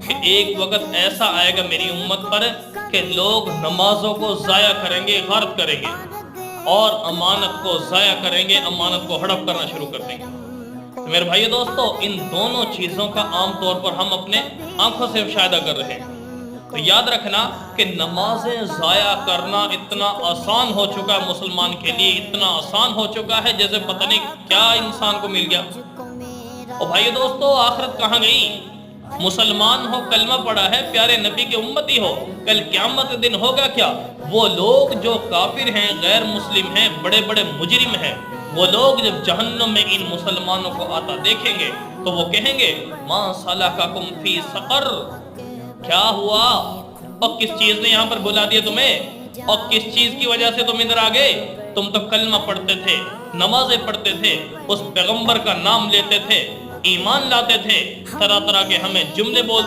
کہ ایک وقت ایسا آئے گا میری امت پر کہ لوگ نمازوں کو ضائع کریں گے، غارت کریں گے، اور امانت کو ضائع کریں گے، امانت کو ہڑپ کرنا شروع کر دیں گے۔ تو میرے بھائی دوستو، ان دونوں چیزوں کا عام طور پر ہم اپنے آنکھوں سے مشاہدہ کر رہے ہیں۔ تو یاد رکھنا کہ نمازیں ضائع کرنا اتنا آسان ہو چکا ہے مسلمان کے لیے، اتنا آسان ہو چکا ہے جیسے پتہ نہیں کیا انسان کو مل گیا۔ اور بھائی دوستو، آخرت کہاں گئی؟ مسلمان ہو، کلمہ پڑھا ہے، پیارے نبی کے امتی ہو، کل قیامت دن ہوگا کیا؟ وہ لوگ جو کافر ہیں، غیر مسلم ہیں، بڑے بڑے مجرم ہیں، وہ لوگ جب جہنم میں ان مسلمانوں کو آتا دیکھیں گے تو وہ کہیں گے ما سلککم فی سقر، کیا ہوا؟ اور کس چیز نے یہاں پر بلا دیا تمہیں؟ اور کس چیز کی وجہ سے تم ادھر آگئے؟ تم تو کلمہ پڑھتے تھے، نمازیں پڑھتے تھے، اس پیغمبر کا نام لیتے تھے، ایمان لاتے تھے، طرح طرح کے ہمیں جملے بولتے